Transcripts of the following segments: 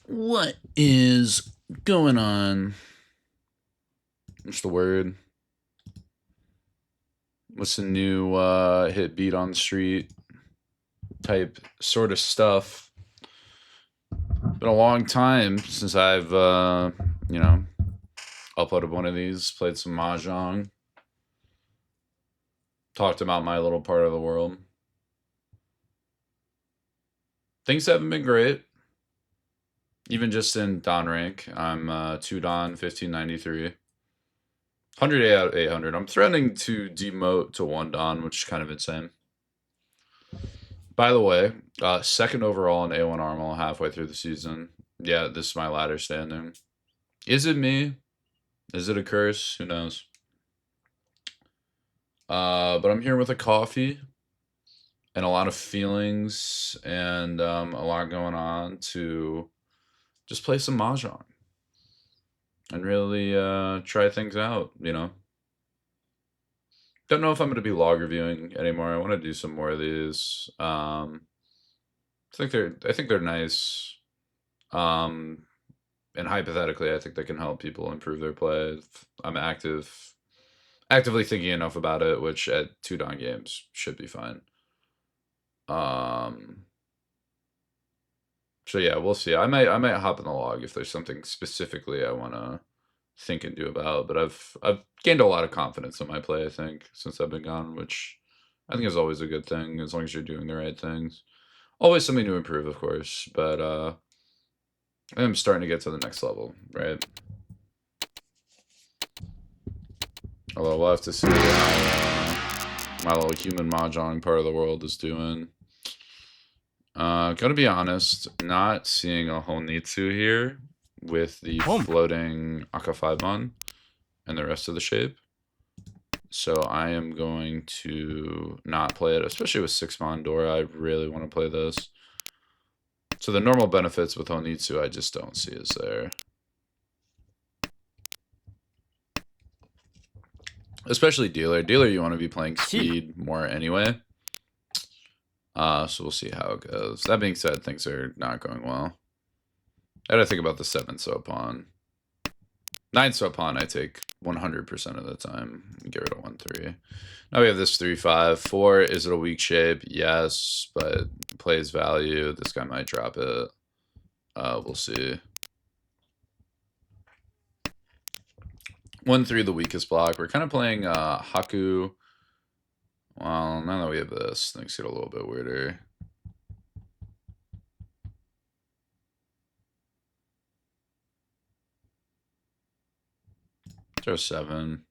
What is going on? What's the word? What's the new hit beat on the street type sort of stuff? Been a long time since I've uploaded one of these, played some mahjong, talked about my little part of the world. Things haven't been great. Even just in Don rank, I'm 2 Don, 1593. 100 out of 800. I'm threatening to demote to 1 Don, which is kind of insane. By the way, second overall in A1 Armor halfway through the season. Yeah, this is my ladder standing. Is it me? Is it a curse? Who knows? But I'm here with a coffee and a lot of feelings and a lot going on to just play some mahjong and really try things out, you know. Don't know if I'm going to be log reviewing anymore. I want to do some more of these. I think they're nice. And hypothetically, I think they can help people improve their play. I'm actively thinking enough about it, which at 2 Don games should be fine. So yeah, we'll see. I might hop in the log if there's something specifically I want to think and do about. But I've gained a lot of confidence in my play, I think, since I've been gone, which I think is always a good thing as long as you're doing the right things. Always something to improve, of course, but I'm starting to get to the next level, right? Although we'll have to see how my little human mahjong part of the world is doing. Gotta be honest, not seeing a Honitsu here with the floating Akafaibon and the rest of the shape. So I am going to not play it, especially with 6 Mondora. I really want to play this. So the normal benefits with Honitsu I just don't see is there. Especially dealer. Dealer, you want to be playing speed more anyway. So we'll see how it goes. That being said, things are not going well. I gotta think about the 7 so pawn. 9 so pawn I take 100% of the time. Get rid of 1-3. Now we have this 3-5. 4, is it a weak shape? Yes, but plays value. This guy might drop it. We'll see. 1-3, the weakest block. We're kind of playing Haku. Well, now that we have this, things get a little bit weirder. Throw 7.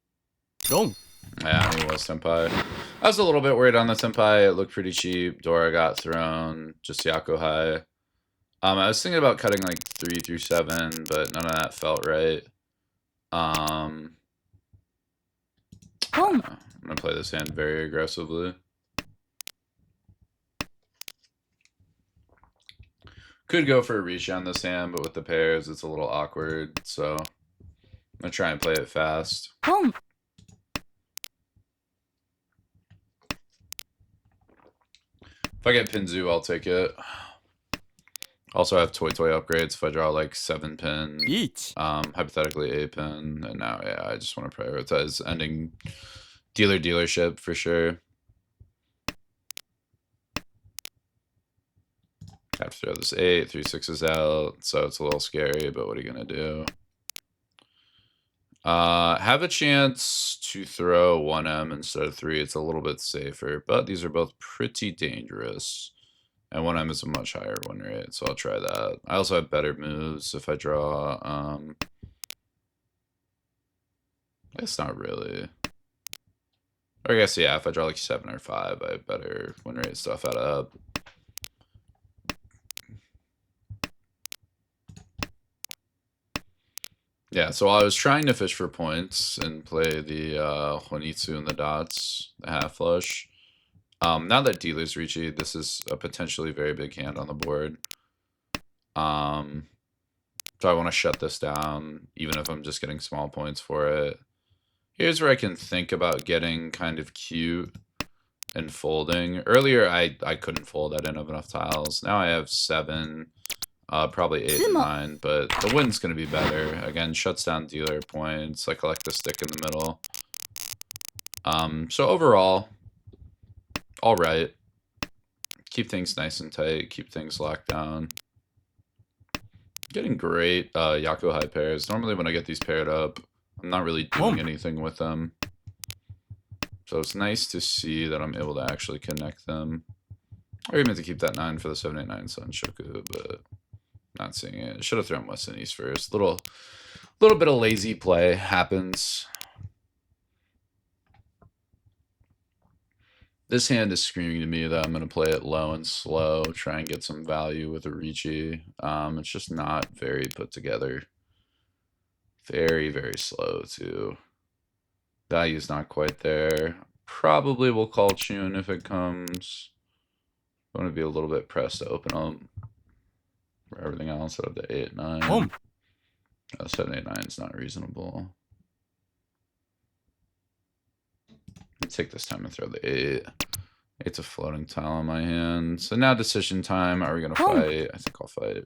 Go. Yeah, he was Senpai. I was a little bit worried on the Senpai. It looked pretty cheap. Dora got thrown. Just Yako high. I was thinking about cutting like 3 through 7, but none of that felt right. I'm gonna play this hand very aggressively. Could go for a reach on this hand, but with the pairs, it's a little awkward. So I'm gonna try and play it fast. If I get Pinzu, I'll take it. Also, I have Toy upgrades. If I draw like 7 pin, hypothetically 8 pin, and now, yeah, I just want to prioritize ending dealership for sure. Have to throw this 8, 3 6s out, so it's a little scary, but what are you gonna do? Have a chance to throw 1M instead of 3. It's a little bit safer, but these are both pretty dangerous. And 1M is a much higher win rate, so I'll try that. I also have better moves if I draw. I guess not really. Or I guess, yeah, if I draw like 7 or 5, I have better win rate stuff out of up. Yeah, so I was trying to fish for points and play the Honitsu and the dots, the half flush. Now that dealer's reachy, this is a potentially very big hand on the board. So I want to shut this down, even if I'm just getting small points for it. Here's where I can think about getting kind of cute and folding. Earlier, I couldn't fold. I didn't have enough tiles. Now I have 7. Probably 8 and 9, but the win's going to be better. Again, shuts down dealer points. I collect the stick in the middle. So overall, all right. Keep things nice and tight. Keep things locked down. Getting great Yaku high pairs. Normally when I get these paired up, I'm not really doing anything with them. So it's nice to see that I'm able to actually connect them. I meant to keep that 9 for the 789 Sun Shoku, but not seeing it. Should have thrown West and East first. Little bit of lazy play happens. This hand is screaming to me that I'm going to play it low and slow, try and get some value with a Ricci. It's just not very put together. Very, very slow, too. Value's not quite there. Probably will call tune if it comes. I want to be a little bit pressed to open up for everything else out of the 8, 9. 7, 8, 9 is not reasonable. Take this time to throw the 8. 8's a floating tile on my hand. So now decision time. Are we going to fight? I think I'll fight.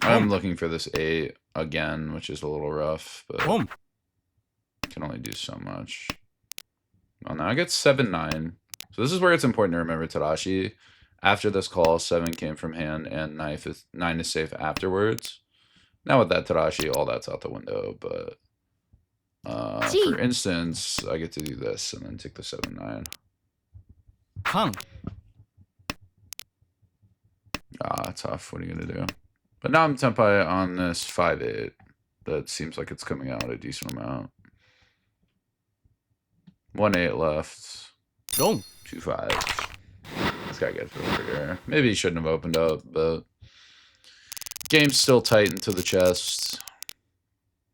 I'm looking for this 8 again, which is a little rough, but can only do so much. Well, now I get 7, 9. So this is where it's important to remember Tadashi. After this call, 7 came from hand and 9 is safe afterwards. Now with that Tadashi, all that's out the window, but for instance, I get to do this and then take the 7, 9. Tough. What are you going to do? But now I'm Tenpai on this 5, 8. That seems like it's coming out a decent amount. 1, 8 left. 2, 5. This guy gets over here. Maybe he shouldn't have opened up, but game's still tight into the chest.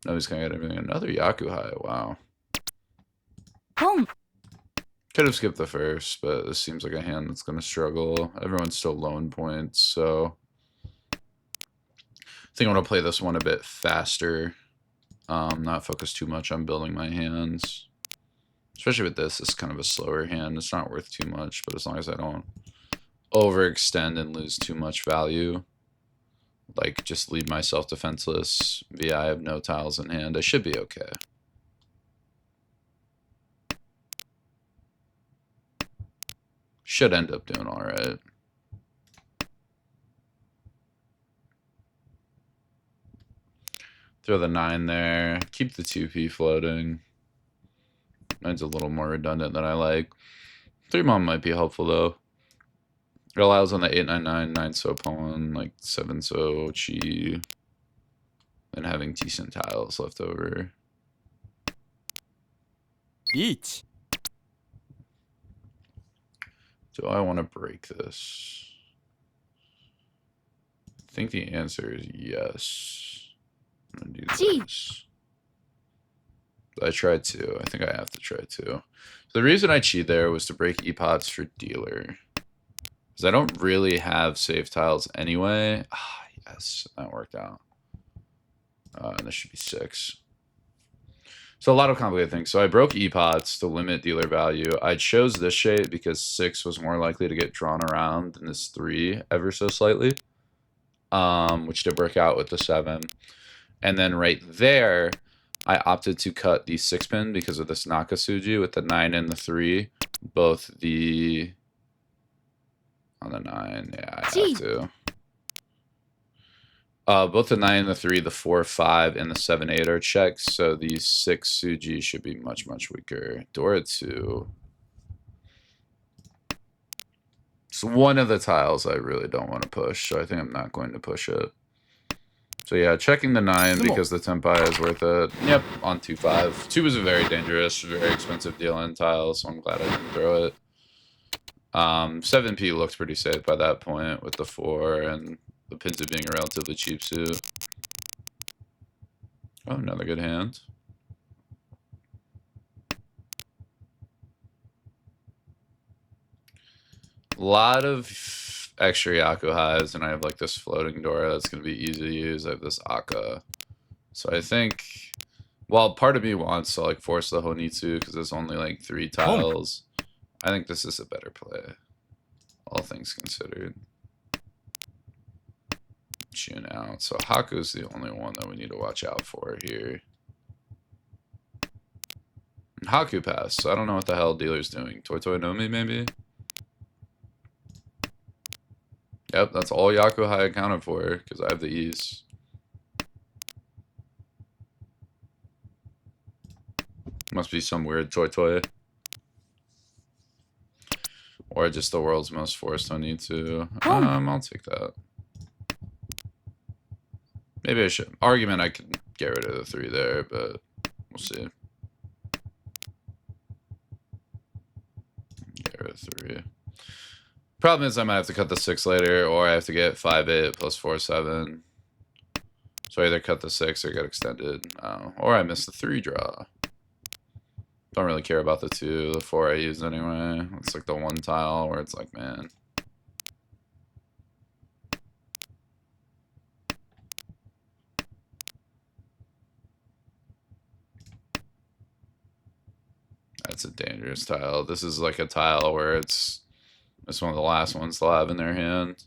No, he's gonna get everything. Another Yaku high. Wow. Could have skipped the first, but this seems like a hand that's gonna struggle. Everyone's still low in points, so I think I'm gonna play this one a bit faster. Not focus too much on building my hands. Especially with this, it's kind of a slower hand. It's not worth too much, but as long as I don't overextend and lose too much value, like just leave myself defenseless via I have no tiles in hand, I should be okay. Should end up doing all right. Throw the 9 there. Keep the 2P floating. Mine's a little more redundant than I like. 3 Mom might be helpful though. It allows on the 8, 9, 9, 9 so pawn, like 7 so chi, and having decent tiles left over. Each. Do I want to break this? I think the answer is yes. I'm gonna do this. I tried to. I think I have to try to. So the reason I cheat there was to break epots for dealer. Because I don't really have safe tiles anyway. Yes, that worked out. And this should be 6. So a lot of complicated things. So I broke epots to limit dealer value. I chose this shape because 6 was more likely to get drawn around than this 3 ever so slightly. Which did work out with the 7. And then right there, I opted to cut the 6 pin because of this Nakasuji with the 9 and the 3. Both the... On the 9, yeah, I have to. Both the 9 and the 3, the 4, 5, and the 7, 8 are checks, so the 6 Suji should be much, much weaker. Dora 2. It's one of the tiles I really don't want to push, so I think I'm not going to push it. So yeah, checking the 9 because the Tenpai is worth it. Yep, on 2, 5. 2 is a very dangerous, very expensive deal in tile, so I'm glad I didn't throw it. 7P looked pretty safe by that point with the 4 and the Pinta being a relatively cheap suit. Oh, another good hand. A lot of extra Yaku hives, and I have like this floating Dora that's going to be easy to use. I have this Akka. So I think, while part of me wants to like force the Honitsu because there's only like 3 tiles, I think this is a better play, all things considered. June out. So Haku's the only one that we need to watch out for here. And Haku passed, so I don't know what the hell dealer's doing. Toy Toy Nomi, maybe? Yep, that's all Yakuhai accounted for, because I have the E's. Must be some weird Toy Toy. Or just the world's most forced on YouTube. I'll take that. Maybe I should. Argument, I could get rid of the 3 there, but we'll see. Get rid of 3. Problem is I might have to cut the 6 later, or I have to get 5-8 plus 4-7. So I either cut the 6 or get extended. Or I miss the 3 draw. Don't really care about the 2. The 4 I use anyway. It's like the 1 tile where it's like, man. That's a dangerous tile. This is like a tile where it's one of the last ones they'll have in their hand.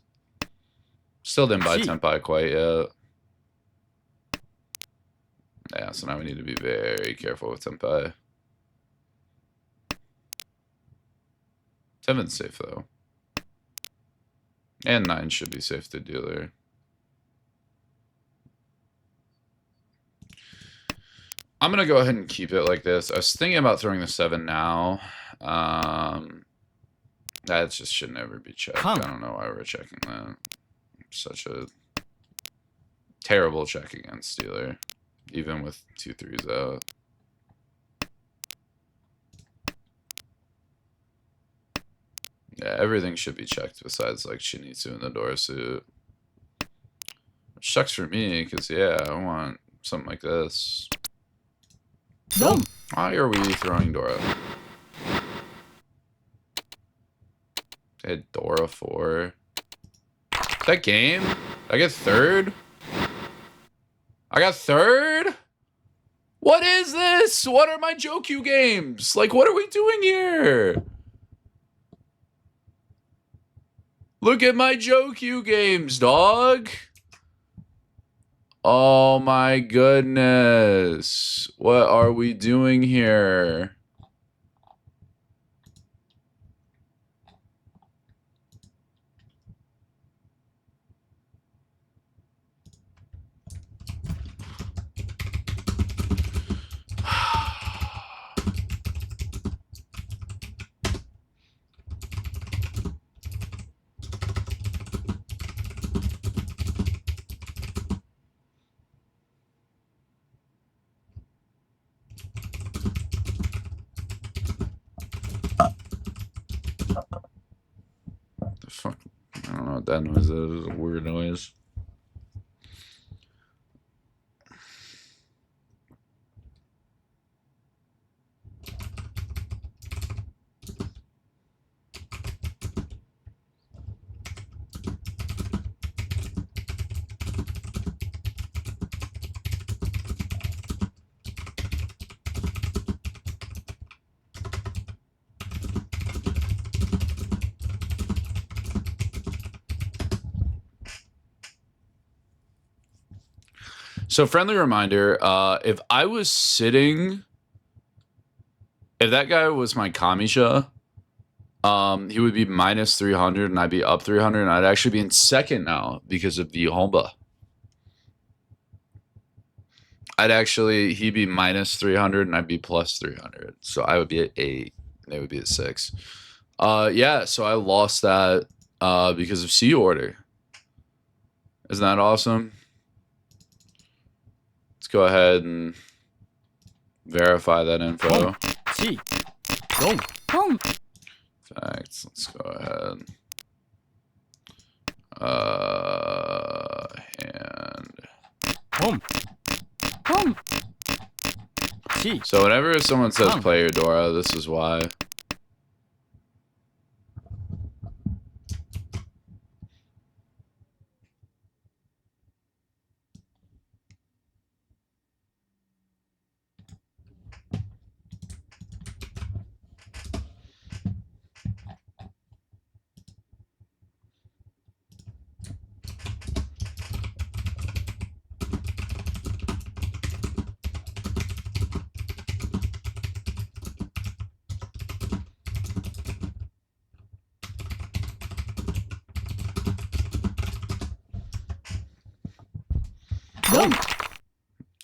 Still didn't buy Tenpai quite yet. Yeah, so now we need to be very careful with Tenpai. 7's safe though. And 9 should be safe to dealer. I'm going to go ahead and keep it like this. I was thinking about throwing the 7 now. That just should never be checked. I don't know why we're checking that. Such a terrible check against dealer. Even with 2 3s out. Yeah, everything should be checked besides like Shinizu and the door suit. Which sucks for me, because yeah, I want something like this. Boom. Why are we throwing Dora? They had Dora 4. Is that game? Did I get 3rd? I got 3rd? What is this? What are my Jokyu games? Like, what are we doing here? Look at my Jokyu games, dog. Oh my goodness. What are we doing here? The fuck? I don't know what that noise is. It was a weird noise. So friendly reminder, if I was sitting, if that guy was my Kamisha, he would be minus 300 and I'd be up 300 and I'd actually be in second now because of the Honba. He'd be minus 300 and I'd be plus 300. So I would be at 8. They would be at 6. Yeah, so I lost that because of C order. Isn't that awesome? Let's go ahead and verify that info. C. Boom. Boom. Facts. Let's go ahead. Hand. Boom. Boom. C. So whenever someone says play your Dora, this is why.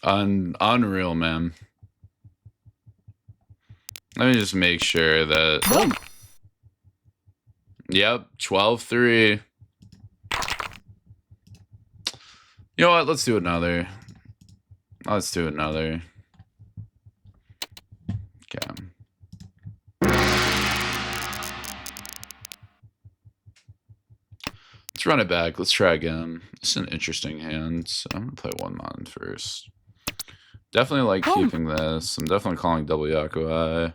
Unreal, man. Let me just make sure that... Yep, 12-3. You know what? Let's do another. Let's do another. Okay. Let's run it back. Let's try again. This is an interesting hand. So I'm going to play one mon first. Definitely like keeping this. I'm definitely calling double Yakuai.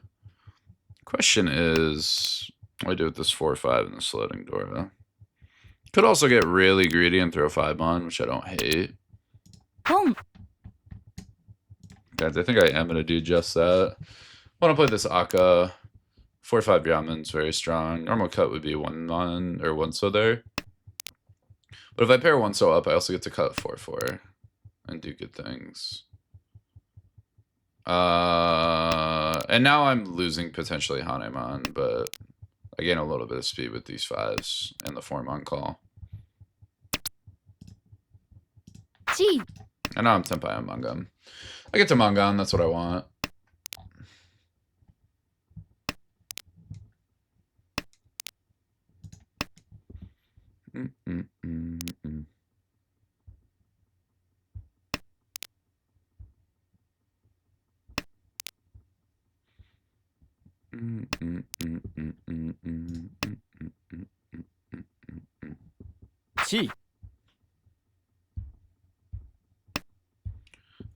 Question is, what do I do with this 4-5 and the floating Dora? Could also get really greedy and throw 5 on, which I don't hate. Guys, I think I am going to do just that. I want to play this Akka. 4-5 Yaman's very strong. Normal cut would be 1 mon or 1 so there. But if I pair 1 so up, I also get to cut 4-4 and do good things. And now I'm losing potentially Hanemon, but I gain a little bit of speed with these 5s and the 4-mon call. And now I'm Tenpai on Mangan. I get to Mangan, that's what I want.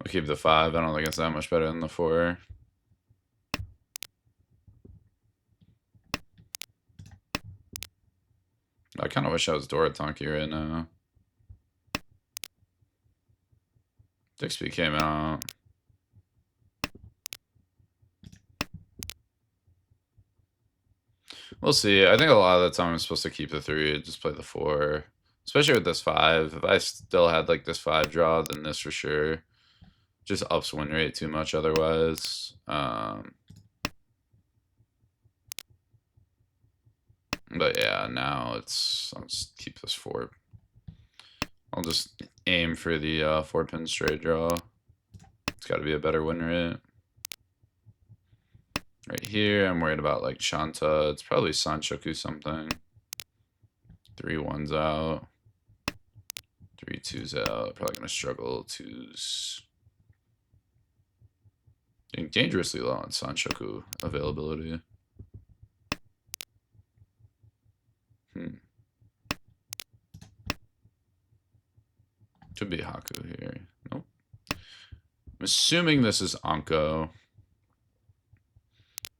I'll keep the 5. I don't think it's that much better than the 4. I kind of wish I was Doratanki right now. Dixby came out. We'll see. I think a lot of the time I'm supposed to keep the 3, just play the 4. Especially with this 5. If I still had like this 5 draw, then this for sure. Just ups win rate too much otherwise. But yeah, now it's... I'll just keep this 4. I'll just aim for the 4-pin straight draw. It's got to be a better win rate. Right here, I'm worried about like Shanta. It's probably Sanchoku something. 3 1s out. 3 2s out. Probably going to struggle 2s. Getting dangerously low on Sanchoku availability. Could be Haku here. Nope. I'm assuming this is Anko.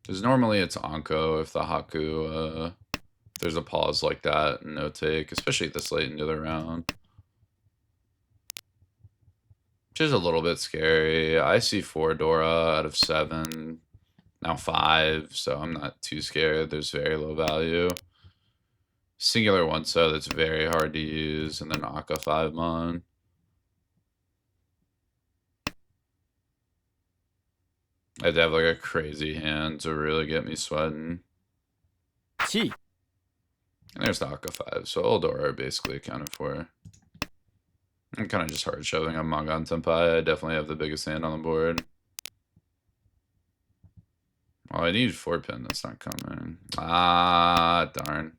Because normally it's Anko if the Haku, if there's a pause like that, no take, especially this late into the round. Which is a little bit scary. I see 4 Dora out of 7, now 5, so I'm not too scared. There's very low value. Singular 1 so that's very hard to use, and then Akka 5 mon. I have to have like a crazy hand to really get me sweating. And there's the Akka 5, so all Dora are basically accounted for. I'm kind of just hard shoving on Mangan Tenpai. I definitely have the biggest hand on the board. Oh, I need 4-pin. That's not coming. Ah, darn.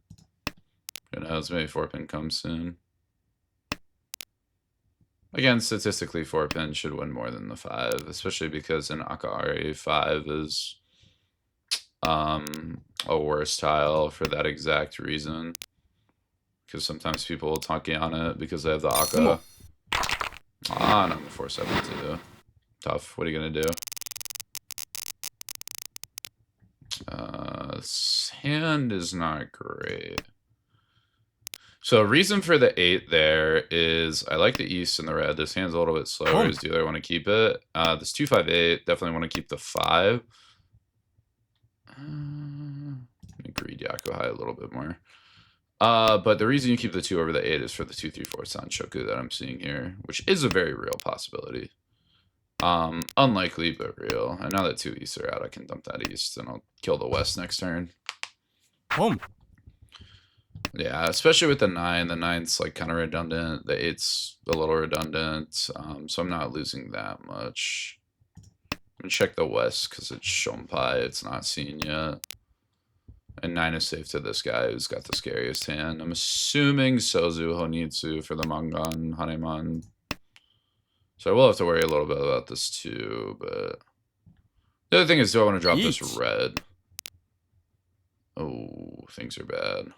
Who knows? Maybe 4-pin comes soon. Again, statistically, 4-pin should win more than the 5, especially because an Akari 5 is a worse tile for that exact reason. Because sometimes people will Tanki on it because they have the Akka. Ah, no, the 4-7-2. Tough. What are you going to do? This hand is not great. So reason for the 8 there is I like the East and the red. This hand's a little bit slower. Do I want to keep it? This 2-5-8, definitely want to keep the 5. Let me greed Yakuhai a little bit more. But the reason you keep the 2 over the 8 is for the 2-3-4 Sanchoku that I'm seeing here, which is a very real possibility. Unlikely, but real. And now that 2 Easts are out, I can dump that East and I'll kill the West next turn. Yeah, especially with the 9. The 9's like kind of redundant. The 8's a little redundant. So I'm not losing that much. I'm gonna check the West because it's Shompai. It's not seen yet. And 9 is safe to this guy who's got the scariest hand. I'm assuming Sozu Honitsu for the Mangan Haneman. So I will have to worry a little bit about this too, but the other thing is, do I want to drop this red? Oh, things are bad.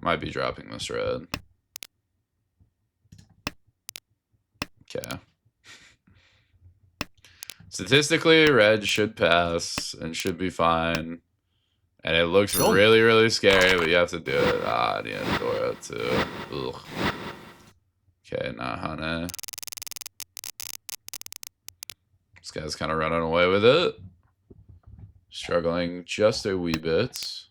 Might be dropping this red. Okay. Statistically, red should pass and should be fine. And it looks really, really scary, but you have to do it. Ah, the Endora too. Ugh. Okay, not Hane. This guy's kind of running away with it. Struggling just a wee bit.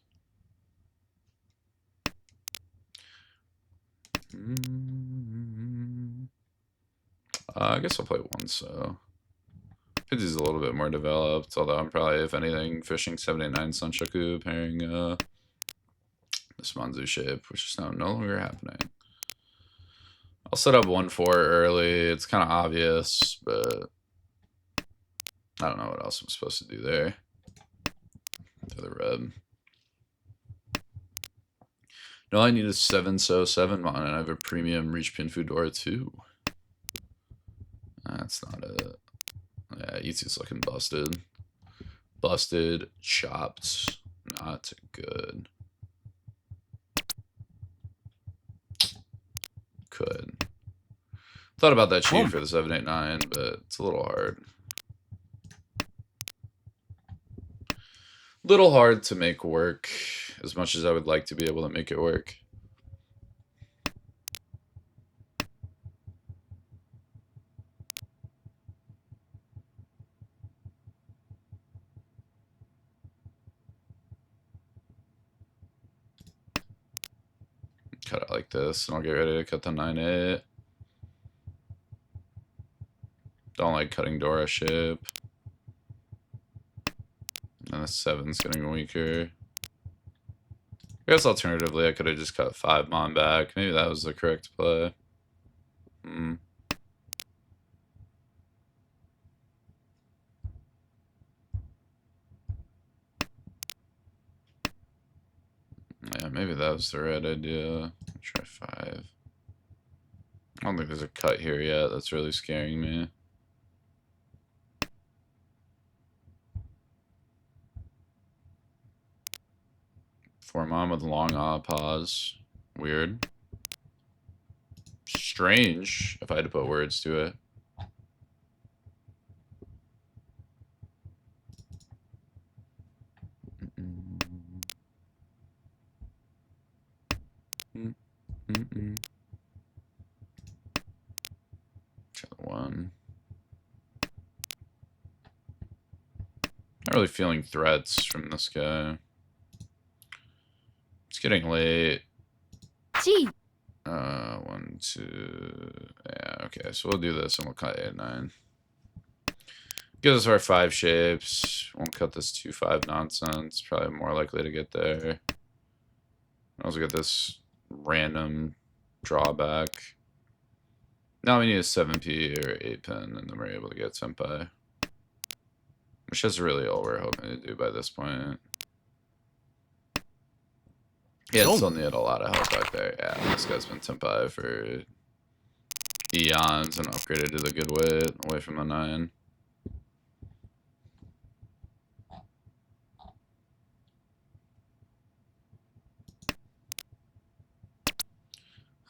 I guess I'll play one, so. Pidgey's a little bit more developed, although I'm probably, if anything, fishing 789 Sunshoku, pairing this Manzu shape, which is now no longer happening. I'll set up 1-4 early. It's kind of obvious, but I don't know what else I'm supposed to do there. To the red. No, I need a 7-7 mon, and I have a premium Reach Pin Foodora too. That's not it. Yeah, Itsu's looking busted. Busted, chopped, not good. Could. Thought about that cheat for the 789, but it's a little hard. Little hard to make work, as much as I would like to be able to make it work. Cut it like this, and I'll get ready to cut the 9-8. Don't like cutting Dora shape. And the 7's getting weaker. I guess alternatively, I could have just cut 5 mon back. Maybe that was the correct play. Yeah, maybe that was the right idea. Try 5. I don't think there's a cut here yet. That's really scaring me. For mom with long pause. Weird. Strange, if I had to put words to it. Try the 1. Not really feeling threats from this guy. It's getting late. 1, 2. Yeah, okay. So we'll do this and we'll cut 8, 9. Gives us our 5 shapes. Won't cut this 2-5 nonsense. Probably more likely to get there. Also get this random drawback. Now we need a 7p or 8 pin, and then we're able to get Senpai. Which is really all we're hoping to do by this point. Yeah, still need a lot of help back there. Yeah, this guy's been Senpai for eons and upgraded to the good way away from the 9.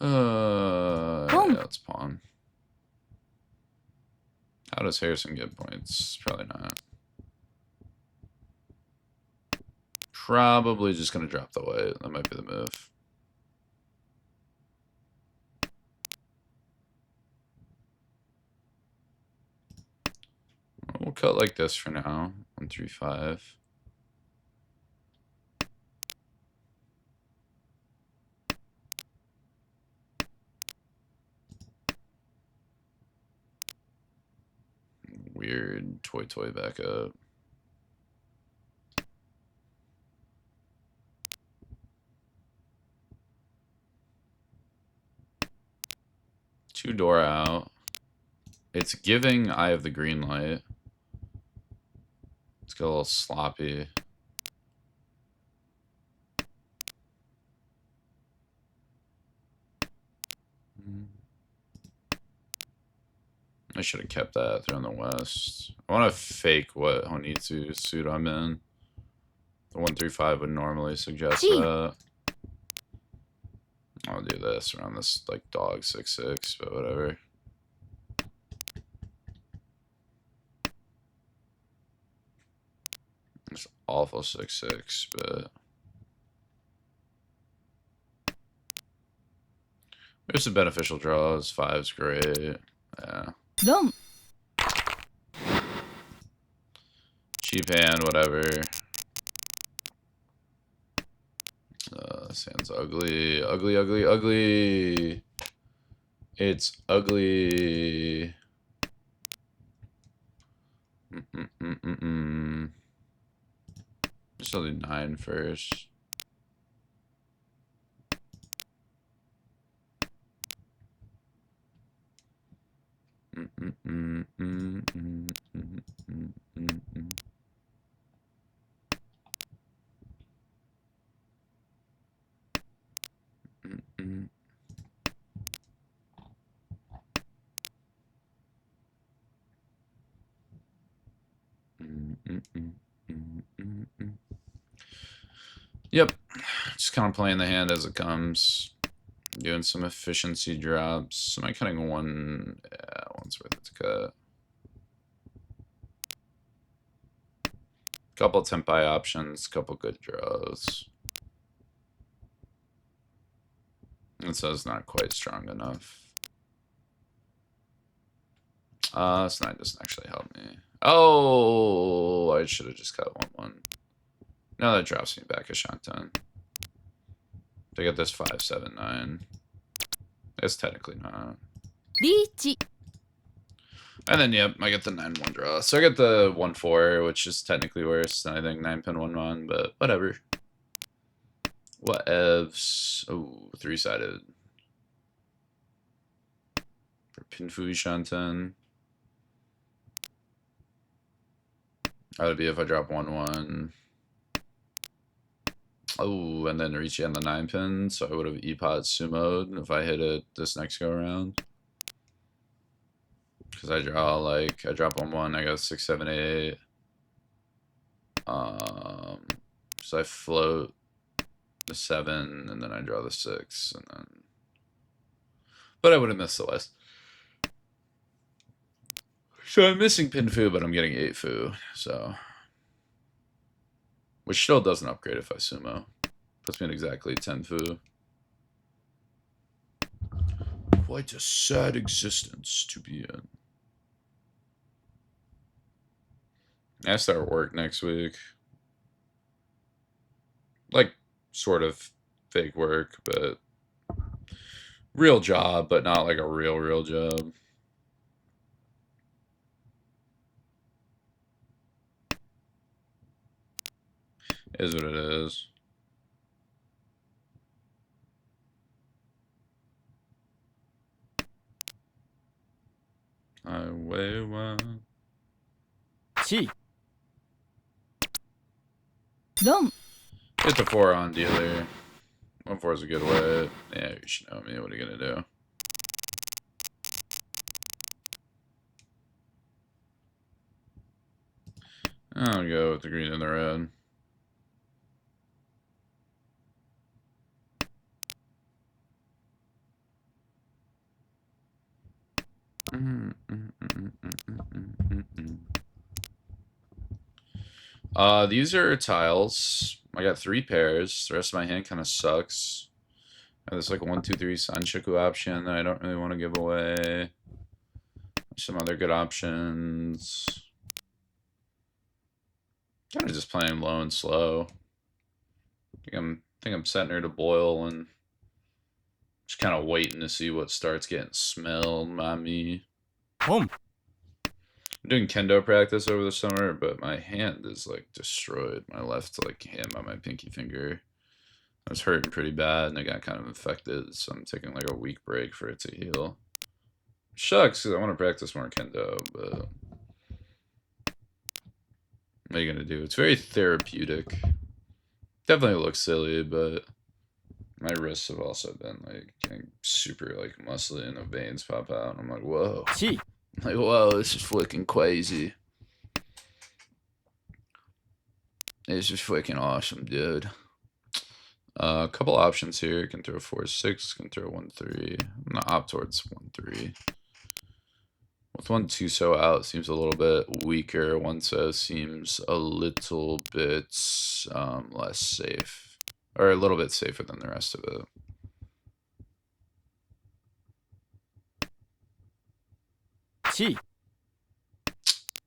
Yeah, let's pawn. How does Harrison get points? Probably not. Probably just gonna drop the white. That might be the move. We'll cut like this for now. 1, 3, 5. Weird toy back up. 2 door out. It's giving I have the green light. Let's get a little sloppy. I should have kept that there in the west. I want to fake what Honitsu suit I'm in. The 135 would normally suggest that. I'll do this around this like dog 6-6, but whatever. It's awful 6-6, but there's some beneficial draws. 5's great. Yeah. Cheap hand, whatever. This hand's ugly. Ugly, ugly, ugly. It's ugly. Just do 9 first. Yep, just kind of playing the hand as it comes. Doing some efficiency drops. Am I cutting one? Yeah, one's worth it to cut. Couple tempai options, couple good draws. It says not quite strong enough. This 9 doesn't actually help me. Oh, I should have just cut 1-1. No, that drops me back a shantan. To get this 5-7-9. It's technically not. And then, yep, I get the 9-1 draw. So I get the 1-4, which is technically worse than I think 9-pin 1-1, but whatever. Whatevs. Oh, 3-sided. For Pinfu Shantan. That would be if I drop 1-1. Oh, and then reach on the 9-pin, so I would have E-Pod sumoed if I hit it this next go around. Because I draw like, I drop 1-1, I go 6-7-8. So I float the 7, and then I draw the 6, and then. But I would have missed the west. So I'm missing pin fu, but I'm getting 8 fu, so. Which still doesn't upgrade if I sumo. Puts me at exactly 10 fu. Quite a sad existence to be in. I start work next week. Like, sort of fake work, but real job, but not like a real job. Is what it is. I weigh one. Chi. Hit the 4 on dealer. 1-4 is a good way. Yeah, you should know me. What are you gonna do? I'll go with the green and the red. These are tiles. I got 3 pairs. The rest of my hand kind of sucks. There's like 1, 2, 3 Sanshoku option that I don't really want to give away. Some other good options. Kind of just playing low and slow. I think I'm setting her to boil and just kind of waiting to see what starts getting smelled by me. I'm doing kendo practice over the summer, but my hand is like destroyed. My left like hand by my pinky finger. I was hurting pretty bad and it got kind of infected, so I'm taking like a week break for it to heal. Shucks, 'cause I want to practice more kendo, but what are you gonna do? It's very therapeutic. Definitely looks silly, but my wrists have also been like getting super like muscly and the veins pop out. And I'm like, whoa. 1 Like, whoa, this is freaking crazy. This is freaking awesome, dude. A couple options here. Can throw 4-6, can throw 1-3. I'm gonna opt towards 1-3. With 1-2 so out seems a little bit weaker. 1-so seems a little bit less safe. Or a little bit safer than the rest of it. 1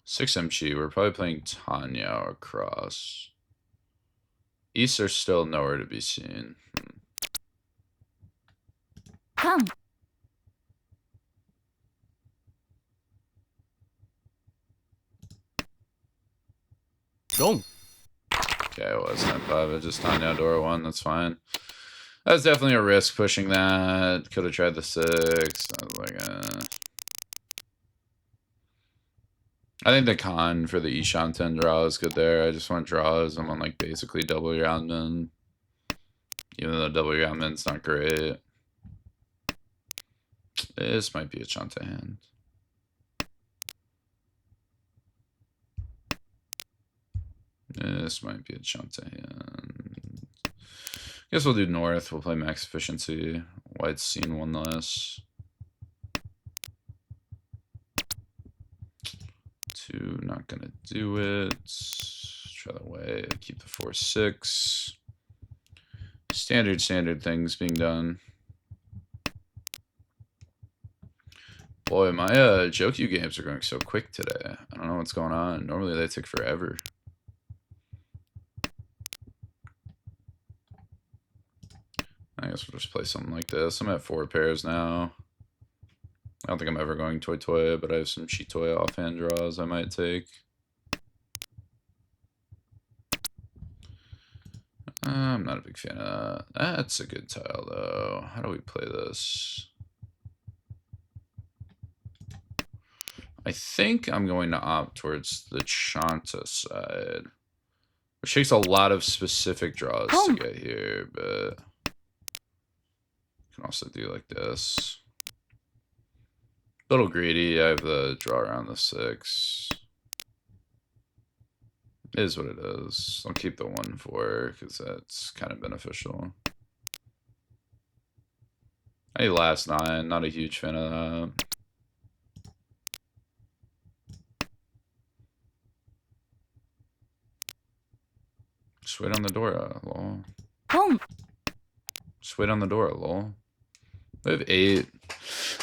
6 MG. We're probably playing Tenhou across. East are still nowhere to be seen. カン 4 Okay, it was 10-5. I just Tenhou door 1. That's fine. That's definitely a risk pushing that. Could have tried the 6. I was like, I think the con for the Ishanten draw is good there. I just want draws. I'm on like basically double Roundman. Even though double Roundman's not great. This might be a Chanta hand. This might be a Chanta hand. Guess we'll do north. We'll play max efficiency. White's seen one less. 2, not gonna do it. Try the way. Keep the 4-6. Standard things being done. Boy, my Jokyu games are going so quick today. I don't know what's going on. Normally they take forever. I guess we'll just play something like this. I'm at 4 pairs now. I don't think I'm ever going Toy, but I have some Chitoy offhand draws I might take. I'm not a big fan of that. That's a good tile, though. How do we play this? I think I'm going to opt towards the Chanta side, which takes a lot of specific draws to get here, but can also do like this. A little greedy. I have the draw around the 6. It is what it is. I'll keep the 1-4 because that's kind of beneficial. I need last 9. Not a huge fan of that. Just wait on the door, lol. Just wait on the door, lol. I have 8.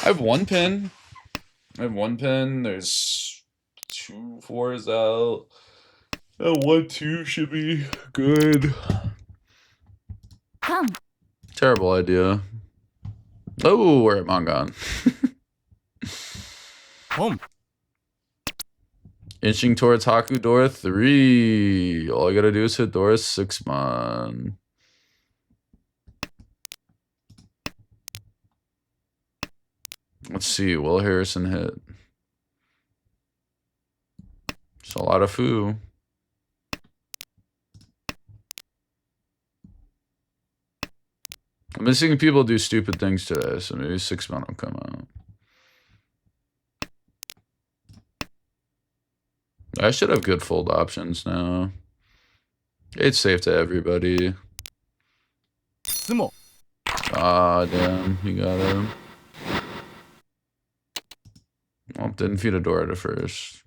I have 1 pin. There's 2 4s out. 1-2 should be good. カン Terrible idea. Oh, we're at Mongon. 本 Inching towards Haku door 3. All I gotta do is hit door 6 mon. Let's see. Will Harrison hit? It's a lot of foo. I've been seeing people do stupid things today, so maybe 6 mon will come out. I should have good fold options now. It's safe to everybody. 相撲 Ah, damn. You got him. Well, didn't feed a door to first.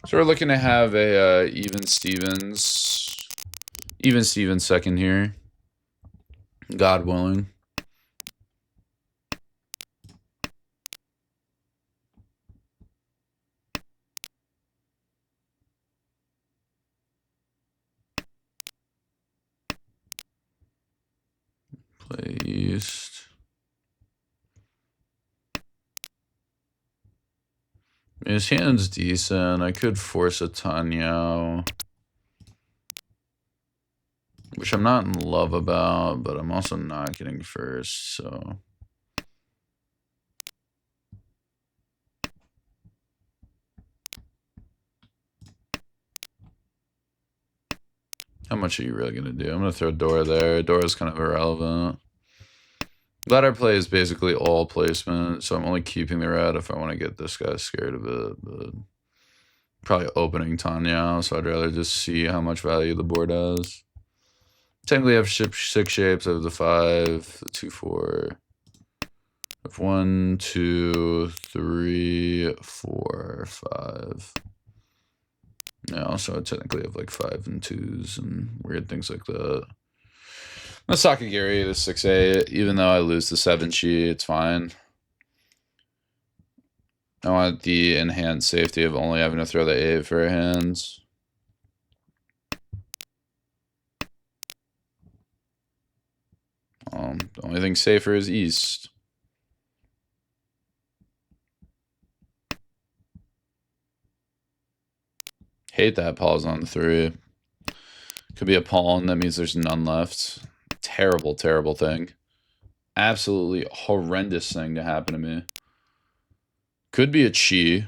So we're looking to have a even Stevens second here. God willing. Play east. His hand's decent. I could force a Tenhou, which I'm not in love about, but I'm also not getting first, so. much are you really going to do? I'm going to throw Dora there. Dora's kind of irrelevant. Ladder play is basically all placement, so I'm only keeping the red if I want to get this guy scared of it. But probably opening Tenhou, so I'd rather just see how much value the board has. Technically, I have 6 shapes. I have the 5, the 2, 4. I have 1, 2, 3, 4, 5. Yeah, so I technically have like 5 and 2s and weird things like that. Let's Sakagiri the 6-8. Even though I lose the 7-chi, it's fine. I want the enhanced safety of only having to throw the 8 for hands. The only thing safer is East. Hate that Paul's on the 3. Could be a pawn. That means there's none left. Terrible, terrible thing. Absolutely horrendous thing to happen to me. Could be a chi.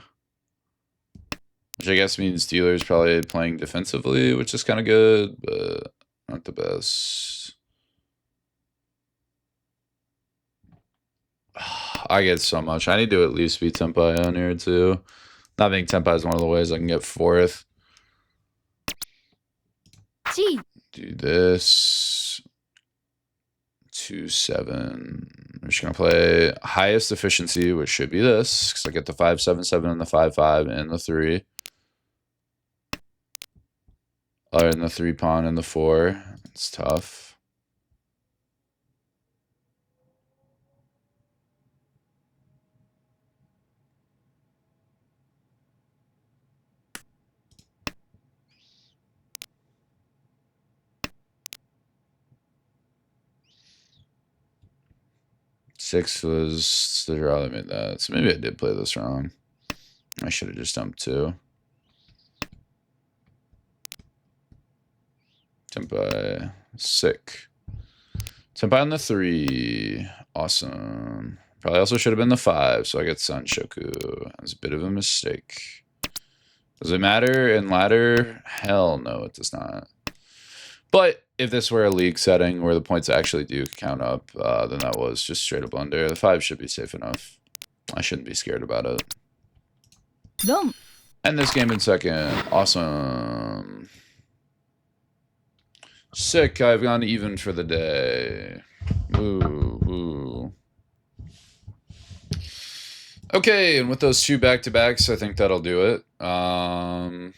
Which I guess means dealer's probably playing defensively, which is kind of good, but not the best. I get so much. I need to at least be Tempai on here, too. Not being Tempai is one of the ways I can get 4th. Gee. Do this. 2, 7. I'm just going to play highest efficiency, which should be this, because I get the 5, 7, 7, and the 5, 5, and the 3. Other than the 3 pawn and the 4. It's tough. Six was the draw that made that. So maybe I did play this wrong. I should have just dumped 2. Tempai. Sick. Tempai on the 3. Awesome. Probably also should have been the 5, so I get Sanshoku. That was a bit of a mistake. Does it matter in ladder? Hell no, it does not. But if this were a league setting where the points actually do count up, then that was just straight up under. The 5 should be safe enough. I shouldn't be scared about it. Dum. End this game in second. Awesome. Sick. I've gone even for the day. Woo, woo. Okay, and with those 2 back-to-backs, I think that'll do it. Awesome.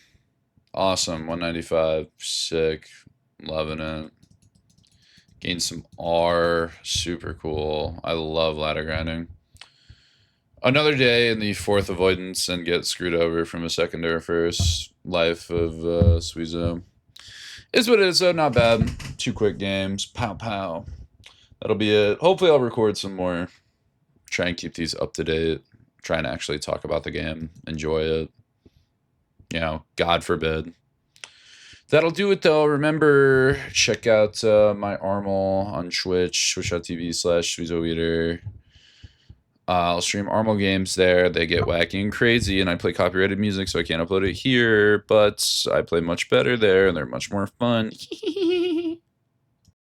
195. Sick. Loving it. Gain some R. Super cool. I love ladder grinding. Another day in the 4th avoidance and get screwed over from a second or first life of Suizo. Is what it is, though. Not bad. 2 quick games. Pow, pow. That'll be it. Hopefully I'll record some more. Try and keep these up to date. Try and actually talk about the game. Enjoy it. You know, God forbid. That'll do it, though. Remember, check out my Armal on Twitch, twitch.tv/SuizoEater. I'll stream Armal games there. They get wacky and crazy, and I play copyrighted music, so I can't upload it here, but I play much better there, and they're much more fun.